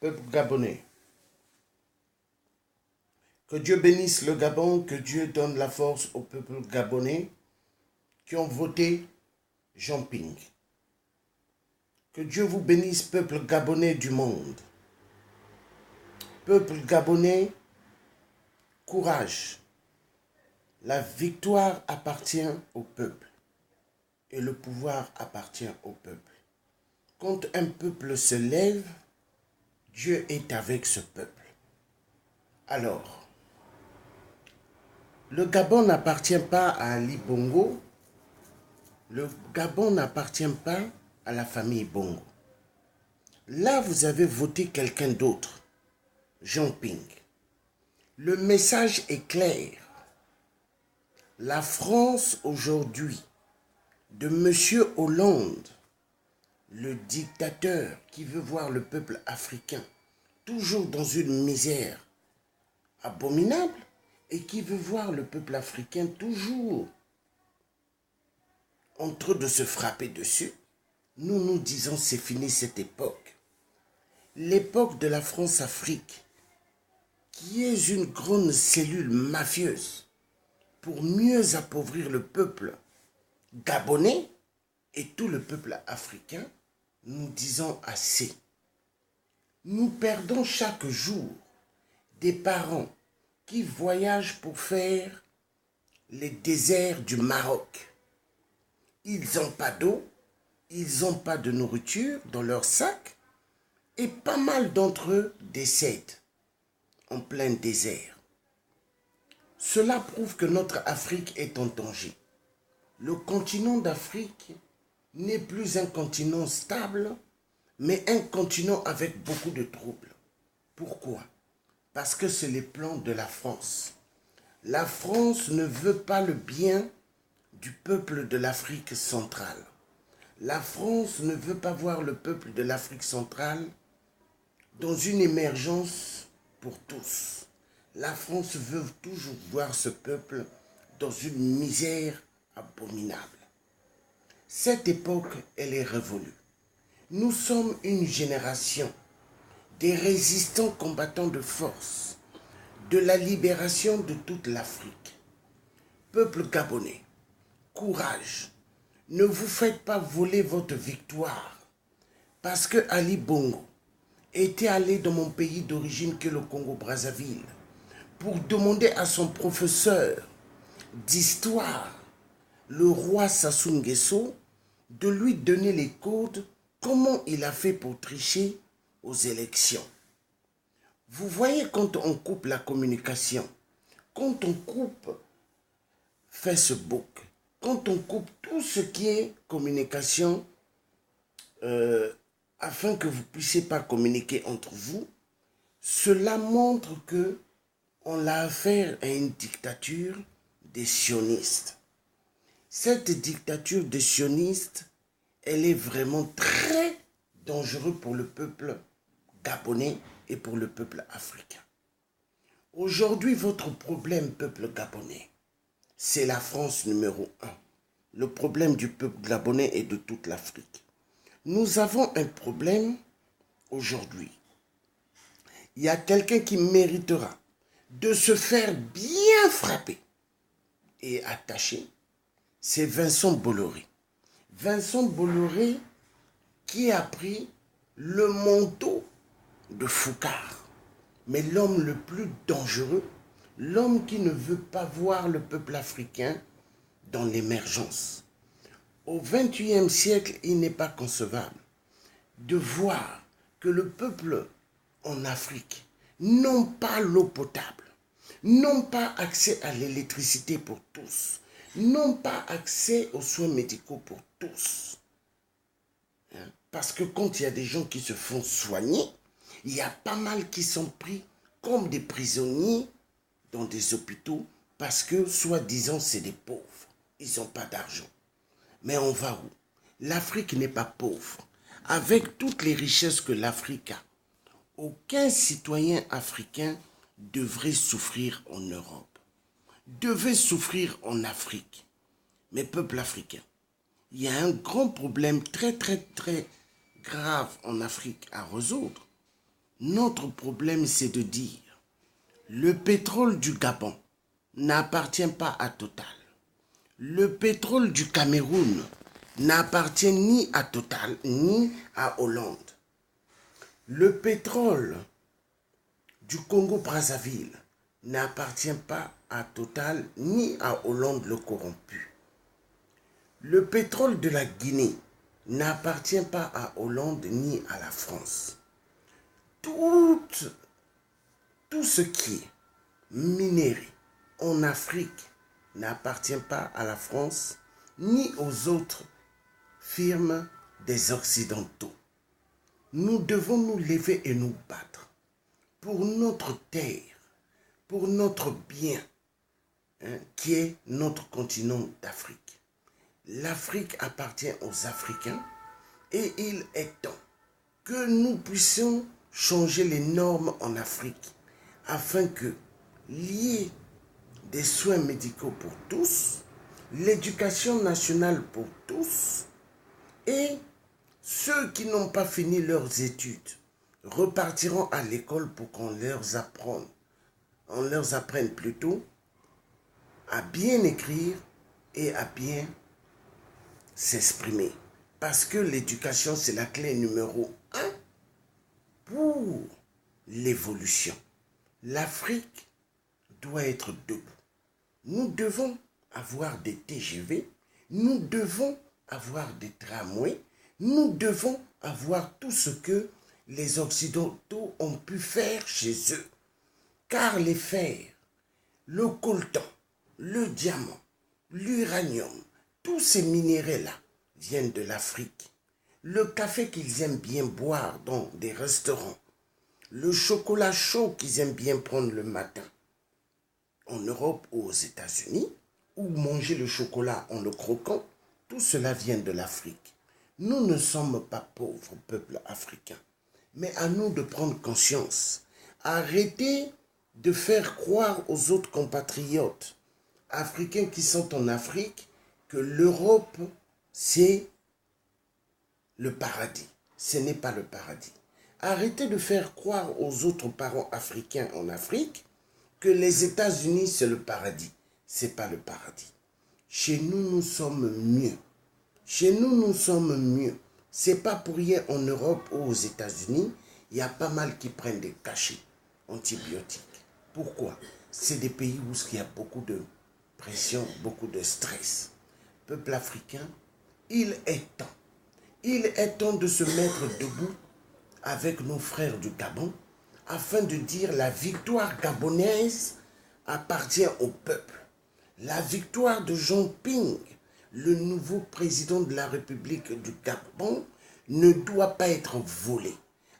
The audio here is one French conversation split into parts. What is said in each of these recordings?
Peuple gabonais, que Dieu bénisse le Gabon, que Dieu donne la force au peuple gabonais qui ont voté Jean Ping. Que Dieu vous bénisse, peuple gabonais du monde. Peuple gabonais, courage. La victoire appartient au peuple et le pouvoir appartient au peuple. Quand un peuple se lève, Dieu est avec ce peuple. Alors, le Gabon n'appartient pas à Ali Bongo. Le Gabon n'appartient pas à la famille Bongo. Là, vous avez voté quelqu'un d'autre, Jean Ping. Le message est clair. La France aujourd'hui, de M. Hollande, le dictateur qui veut voir le peuple africain toujours dans une misère abominable et qui veut voir le peuple africain toujours en train de se frapper dessus, nous disons c'est fini cette époque. L'époque de la France-Afrique, qui est une grande cellule mafieuse pour mieux appauvrir le peuple gabonais et tout le peuple africain, nous disons assez. Nous perdons chaque jour des parents qui voyagent pour faire les déserts du Maroc. Ils n'ont pas d'eau, ils n'ont pas de nourriture dans leur sac et pas mal d'entre eux décèdent en plein désert. Cela prouve que notre Afrique est en danger. Le continent d'Afrique n'est plus un continent stable, mais un continent avec beaucoup de troubles. Pourquoi? Parce que c'est les plans de la France. La France ne veut pas le bien du peuple de l'Afrique centrale. La France ne veut pas voir le peuple de l'Afrique centrale dans une émergence pour tous. La France veut toujours voir ce peuple dans une misère abominable. Cette époque, elle est révolue. Nous sommes une génération des résistants combattants de force, de la libération de toute l'Afrique. Peuple gabonais, courage, ne vous faites pas voler votre victoire, parce que Ali Bongo était allé dans mon pays d'origine que le Congo-Brazzaville pour demander à son professeur d'histoire, le roi Sassou Nguesso, de lui donner les codes, comment il a fait pour tricher aux élections. Vous voyez, quand on coupe la communication, quand on coupe Facebook, quand on coupe tout ce qui est communication, afin que vous ne puissiez pas communiquer entre vous, cela montre que on a affaire à une dictature des sionistes. Cette dictature des sionistes, elle est vraiment très dangereuse pour le peuple gabonais et pour le peuple africain. Aujourd'hui, votre problème, peuple gabonais, c'est la France numéro 1. Le problème du peuple gabonais et de toute l'Afrique. Nous avons un problème aujourd'hui. Il y a quelqu'un qui méritera de se faire bien frapper et attacher. C'est Vincent Bolloré. Vincent Bolloré qui a pris le manteau de Foucard. Mais l'homme le plus dangereux, l'homme qui ne veut pas voir le peuple africain dans l'émergence. Au XXIe siècle, il n'est pas concevable de voir que le peuple en Afrique n'ont pas l'eau potable, n'ont pas accès à l'électricité pour tous, n'ont pas accès aux soins médicaux pour tous. Parce que quand il y a des gens qui se font soigner, il y a pas mal qui sont pris comme des prisonniers dans des hôpitaux parce que, soi-disant, c'est des pauvres. Ils n'ont pas d'argent. Mais on va où? L'Afrique n'est pas pauvre. Avec toutes les richesses que l'Afrique a, aucun citoyen africain devrait souffrir en Europe, devait souffrir en Afrique. Mais peuple africain, il y a un grand problème très grave en Afrique à résoudre. Notre problème, c'est de dire, le pétrole du Gabon n'appartient pas à Total. Le pétrole du Cameroun n'appartient ni à Total, ni à Hollande. Le pétrole du Congo-Brazzaville n'appartient pas à Total, ni à Hollande le corrompu. Le pétrole de la Guinée n'appartient pas à Hollande ni à la France. Tout ce qui est minéré en Afrique n'appartient pas à la France ni aux autres firmes des Occidentaux. Nous devons nous lever et nous battre pour notre terre, pour notre bien, qui est notre continent d'Afrique. L'Afrique appartient aux Africains et il est temps que nous puissions changer les normes en Afrique afin que lier des soins médicaux pour tous, l'éducation nationale pour tous et ceux qui n'ont pas fini leurs études repartiront à l'école pour qu'on leur apprenne plutôt à bien écrire et à bien s'exprimer. Parce que l'éducation, c'est la clé numéro 1 pour l'évolution. L'Afrique doit être debout. Nous devons avoir des TGV, nous devons avoir des tramways, nous devons avoir tout ce que les Occidentaux ont pu faire chez eux. Car les fers, le coltan, le diamant, l'uranium, tous ces minéraux-là viennent de l'Afrique. Le café qu'ils aiment bien boire dans des restaurants, le chocolat chaud qu'ils aiment bien prendre le matin, en Europe ou aux États-Unis, ou manger le chocolat en le croquant, tout cela vient de l'Afrique. Nous ne sommes pas pauvres, peuple africain, mais à nous de prendre conscience. Arrêtez de faire croire aux autres compatriotes africains qui sont en Afrique que l'Europe, c'est le paradis. Ce n'est pas le paradis. Arrêtez de faire croire aux autres parents africains en Afrique que les États-Unis, c'est le paradis. Ce n'est pas le paradis. Chez nous, nous sommes mieux. Chez nous, nous sommes mieux. Ce n'est pas pour rien en Europe ou aux États-Unis, il y a pas mal qui prennent des cachets antibiotiques. Pourquoi? C'est des pays où il y a beaucoup de pression, beaucoup de stress. Peuple africain, il est temps. Il est temps de se mettre debout avec nos frères du Gabon afin de dire la victoire gabonaise appartient au peuple. La victoire de Jean Ping, le nouveau président de la République du Gabon, ne doit pas être volée.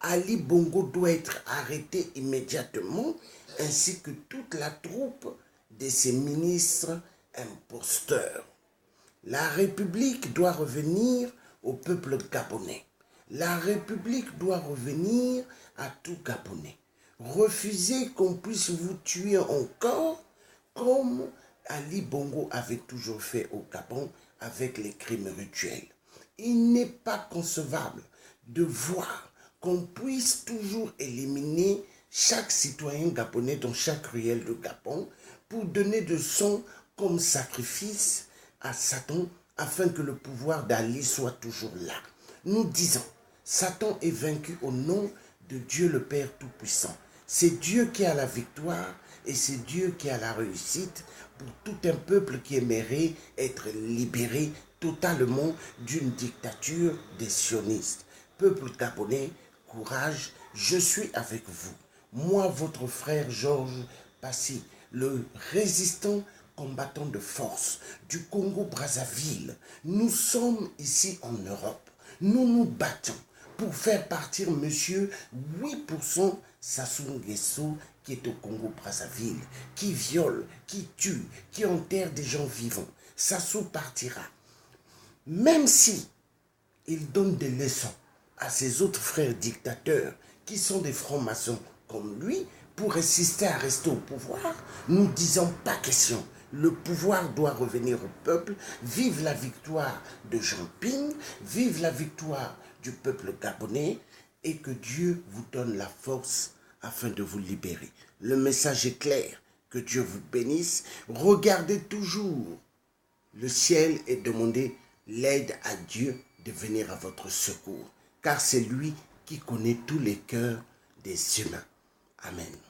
Ali Bongo doit être arrêté immédiatement, ainsi que toute la troupe de ses ministres imposteurs. La République doit revenir au peuple gabonais. La République doit revenir à tout Gabonais. Refusez qu'on puisse vous tuer encore comme Ali Bongo avait toujours fait au Gabon avec les crimes rituels. Il n'est pas concevable de voir qu'on puisse toujours éliminer chaque citoyen gabonais dans chaque ruelle de Gabon pour donner de sang comme sacrifice à Satan afin que le pouvoir d'Ali soit toujours là. Nous disons, Satan est vaincu au nom de Dieu le Père Tout-Puissant. C'est Dieu qui a la victoire et c'est Dieu qui a la réussite pour tout un peuple qui aimerait être libéré totalement d'une dictature des sionistes. Peuple gabonais, courage, je suis avec vous. Moi, votre frère Georges Passy, le résistant combattant de force du Congo-Brazzaville. Nous sommes ici en Europe. Nous nous battons pour faire partir monsieur 8% Sassou Nguesso qui est au Congo-Brazzaville, qui viole, qui tue, qui enterre des gens vivants. Sassou partira. Même si il donne des leçons à ses autres frères dictateurs qui sont des francs-maçons comme lui pour résister à rester au pouvoir, nous disons pas question. Le pouvoir doit revenir au peuple. Vive la victoire de Jean Ping, vive la victoire du peuple gabonais et que Dieu vous donne la force afin de vous libérer. Le message est clair. Que Dieu vous bénisse. Regardez toujours le ciel et demandez l'aide à Dieu de venir à votre secours, car c'est lui qui connaît tous les cœurs des humains. Amen.